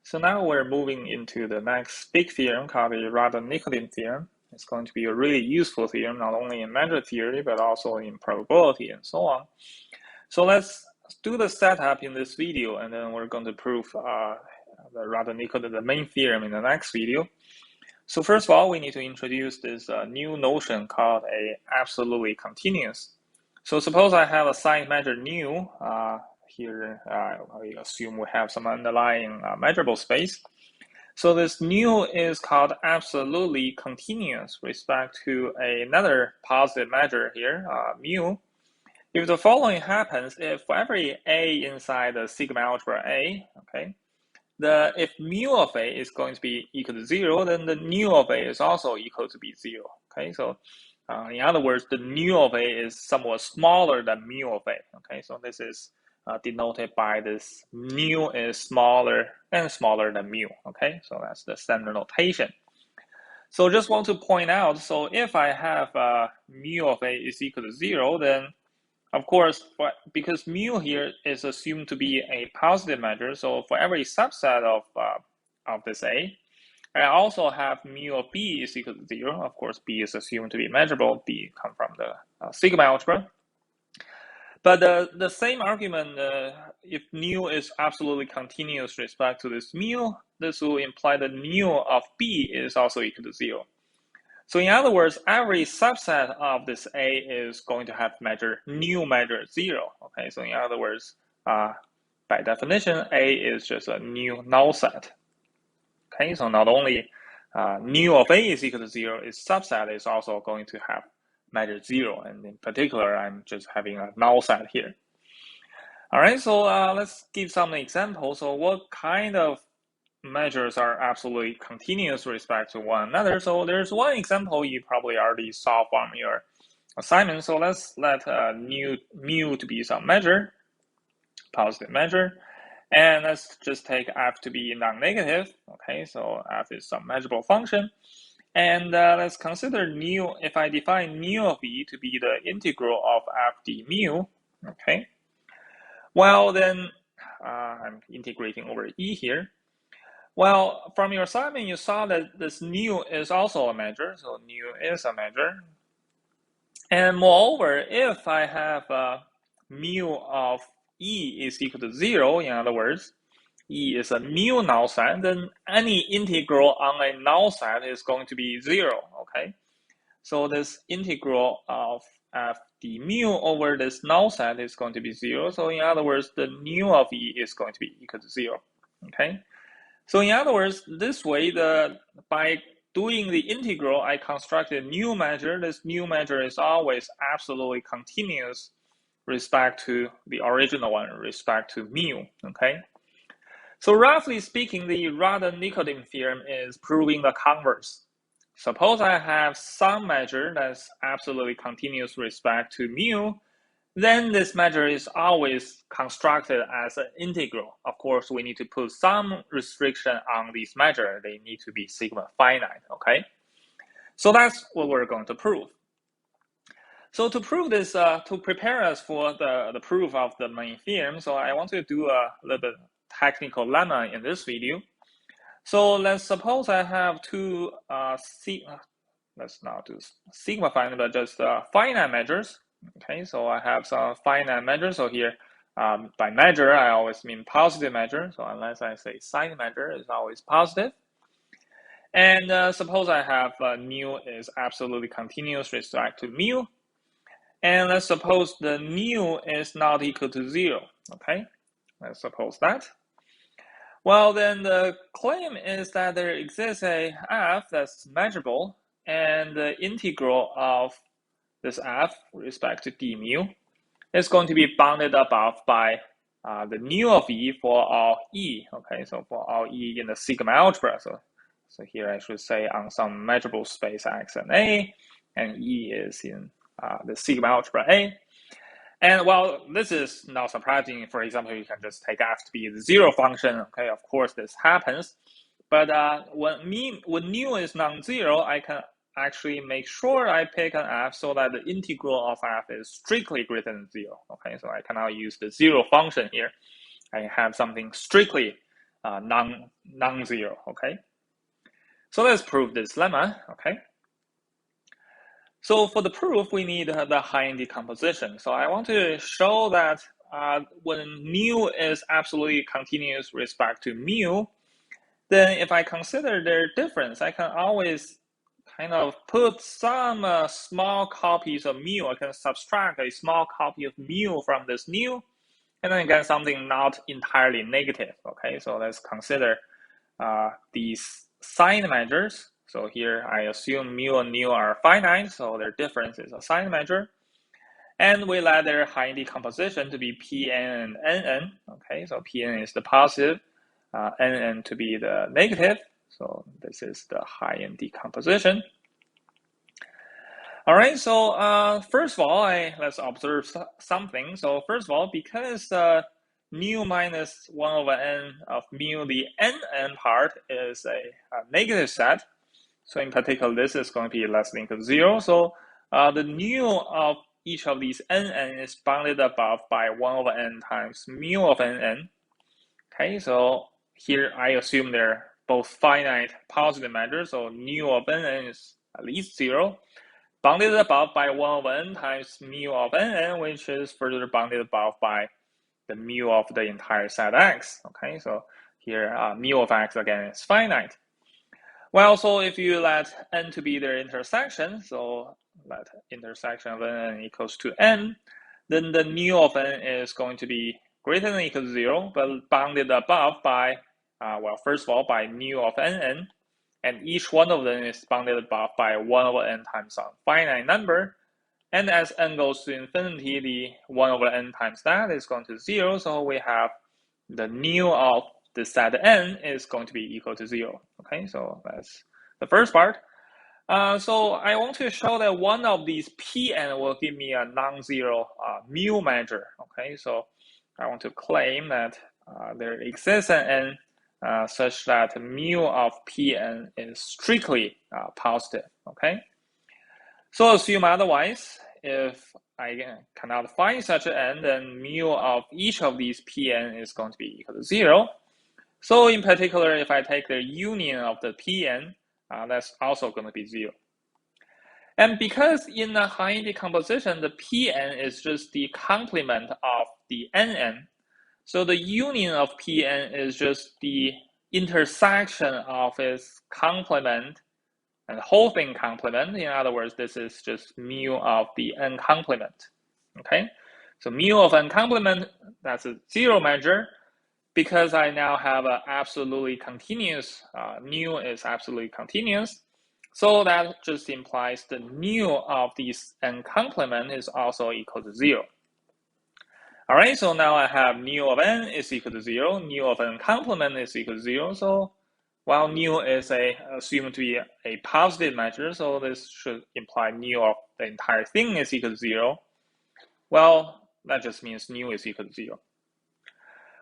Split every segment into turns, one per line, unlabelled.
So now we're moving into the next big theorem called the Radon-Nikodym theorem. It's going to be a really useful theorem, not only in measure theory, but also in probability and so on. So let's do the setup in this video, and then we're going to prove the Radon-Nikodym, the main theorem, in the next video. So first of all, we need to introduce this new notion called a absolutely continuous. So suppose I have a signed measure nu. Here, I assume we have some underlying measurable space. So this nu is called absolutely continuous with respect to another positive measure here, mu. If the following happens, if for every a inside the sigma algebra A, okay, if mu of A is going to be equal to 0, then the nu of A is also equal to be 0. Okay, so in other words, the nu of A is somewhat smaller than mu of A. Okay, so this is denoted by this nu is smaller and smaller than mu. Okay, so that's the standard notation. So just want to point out, so if I have mu of A is equal to 0, then of course, because mu here is assumed to be a positive measure, so for every subset of this A, I also have mu of B is equal to 0. Of course, B is assumed to be measurable. B comes from the sigma algebra. But the same argument, if nu is absolutely continuous with respect to this mu, this will imply that nu of B is also equal to 0. So in other words, every subset of this A is going to have nu measure 0. Okay, so in other words, by definition, A is just a new null set. Okay, so not only nu of A is equal to 0, its subset is also going to have measure 0, and in particular, I'm just having a null set here. All right, so let's give some examples. So what kind of measures are absolutely continuous with respect to one another? So there's one example you probably already saw from your assignment. So let's let mu to be some measure, positive measure, and let's just take f to be non-negative. Okay, so f is some measurable function. And let's consider nu, if I define nu of E to be the integral of f d mu, okay? Well, then I'm integrating over E here. Well, from your assignment, you saw that this nu is also a measure, so nu is a measure. And moreover, if I have mu of E is equal to 0, in other words, E is a mu null set, then any integral on a null set is going to be 0, okay? So this integral of f d mu over this null set is going to be 0. So in other words, the nu of E is going to be equal to 0, okay? So in other words, this way, by doing the integral, I construct a new measure. This new measure is always absolutely continuous with respect to the original one, with respect to mu, okay? So roughly speaking, the Radon-Nikodym theorem is proving the converse. Suppose I have some measure that's absolutely continuous with respect to mu, then this measure is always constructed as an integral. Of course, we need to put some restriction on this measure. They need to be sigma finite, okay? So that's what we're going to prove. So to prove this, to prepare us for the proof of the main theorem, so I want to do a little bit technical lemma in this video. So let's suppose I have two, let's not do sigma finite, but just finite measures. Okay, so I have some finite measures. So here, by measure, I always mean positive measure. So unless I say sign measure, it's always positive. And suppose I have nu is absolutely continuous with respect to mu. And let's suppose the nu is not equal to 0. Okay, let's suppose that. Well, then the claim is that there exists a f that's measurable, and the integral of this f with respect to d mu is going to be bounded above by the nu of E for all E. Okay, so for all E in the sigma algebra. So here I should say on some measurable space X and A, and E is in the sigma algebra A. And well, this is not surprising. For example, you can just take f to be the 0 function. Okay, of course this happens. But when nu is non-zero, I can actually make sure I pick an f so that the integral of f is strictly greater than 0. Okay, so I cannot use the 0 function here. I have something strictly non-zero, okay? So let's prove this lemma, okay? So for the proof, we need the Hahn decomposition. So I want to show that when nu is absolutely continuous with respect to mu, then if I consider their difference, I can always kind of put some small copies of mu. I can subtract a small copy of mu from this nu, and then get something not entirely negative, okay? So let's consider these sign measures. So here I assume mu and nu are finite, so their difference is a sign measure. And we let their Hahn decomposition to be Pn and Nn, okay? So Pn is the positive, Nn to be the negative. So this is the Hahn decomposition. All right, so first of all, let's observe something. So first of all, because mu minus 1 over n of mu, the nn part is a negative set. So in particular, this is going to be less than equal to 0. So the nu of each of these nn is bounded above by 1 over n times mu of nn. Okay, so here I assume they're both finite positive measures. So nu of nn is at least 0. Bounded above by 1 over n times mu of nn, which is further bounded above by the mu of the entire set x. Okay, so here mu of x again is finite. Well, so if you let n to be their intersection, so let intersection of n equals to n, then the nu of n is going to be greater than or equal to 0, but bounded above by, well, first of all, by mu of nn, and each one of them is bounded above by 1 over n times some finite number. And as n goes to infinity, the 1 over n times that is going to 0. So we have the nu of the set n is going to be equal to 0. Okay, so that's the first part. So I want to show that one of these Pn will give me a non-zero mu measure. Okay, so I want to claim that there exists an n such that mu of Pn is strictly positive. Okay, so assume otherwise. If I cannot find such an n, then mu of each of these Pn is going to be equal to 0. So in particular, if I take the union of the Pn, that's also going to be 0. And because in the Hahn decomposition, the Pn is just the complement of the Nn, so the union of Pn is just the intersection of its complement and the whole thing complement. In other words, this is just mu of the n complement. Okay, so mu of n complement, that's a 0 measure. Because I now have an absolutely continuous, nu is absolutely continuous, so that just implies the nu of this n complement is also equal to 0. All right, so now I have nu of n is equal to 0, nu of n complement is equal to 0, so while nu is assumed to be a positive measure, so this should imply nu of the entire thing is equal to 0. Well, that just means nu is equal to 0.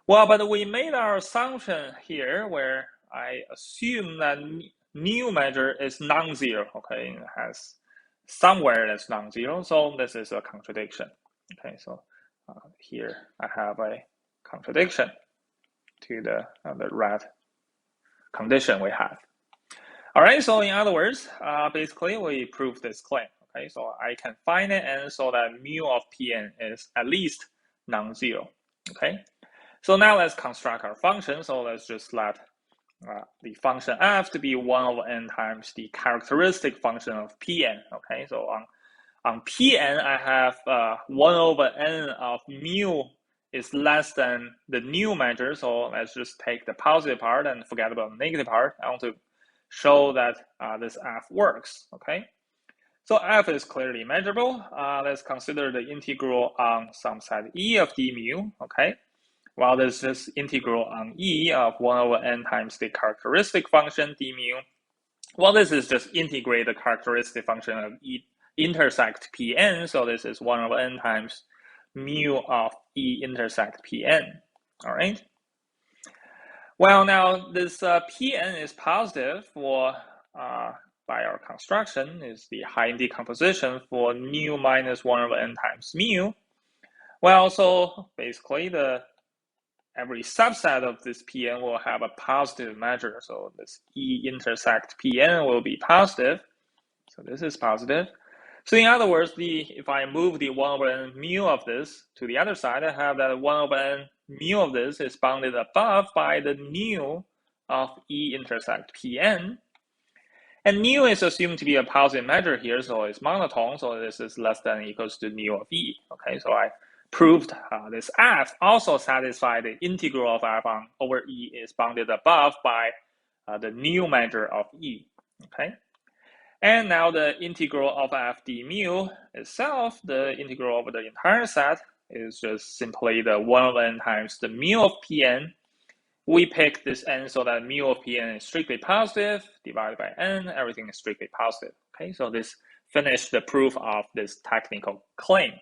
Well, but we made our assumption here where I assume that nu measure is non-zero, okay? It has somewhere that's non-zero, so this is a contradiction. Okay, so here I have a contradiction to the red condition we have. All right, so in other words, basically we prove this claim. Okay, so I can find it, and so that mu of Pn is at least non-zero. Okay. So now let's construct our function. So let's just let the function f to be 1 over n times the characteristic function of Pn. Okay, so on Pn, I have 1 over n of mu is less than the nu measure. So let's just take the positive part and forget about the negative part. I want to show that this f works. Okay, so f is clearly measurable. Let's consider the integral on some set e of d mu. Okay. While there's this integral on e of 1 over n times the characteristic function d mu. Well, this is just integrate the characteristic function of e intersect Pn, so this is 1 over n times mu of e intersect Pn, all right? Well, now this Pn is positive for, by our construction, is the Hahn decomposition for nu minus 1 over n times mu. Well, so basically the every subset of this Pn will have a positive measure. So this E intersect Pn will be positive. So this is positive. So in other words, if I move the 1 over n mu of this to the other side, I have that 1 over n mu of this is bounded above by the nu of E intersect Pn. And nu is assumed to be a positive measure here, so it's monotone, so this is less than or equals to nu of E. Okay, so I proved this f also satisfies the integral of f over E is bounded above by the nu measure of E. Okay. And now the integral of f d mu itself, the integral over the entire set, is just simply the 1 over n times the mu of Pn. We pick this n so that mu of Pn is strictly positive, divided by n, everything is strictly positive. Okay, so this finished the proof of this technical claim.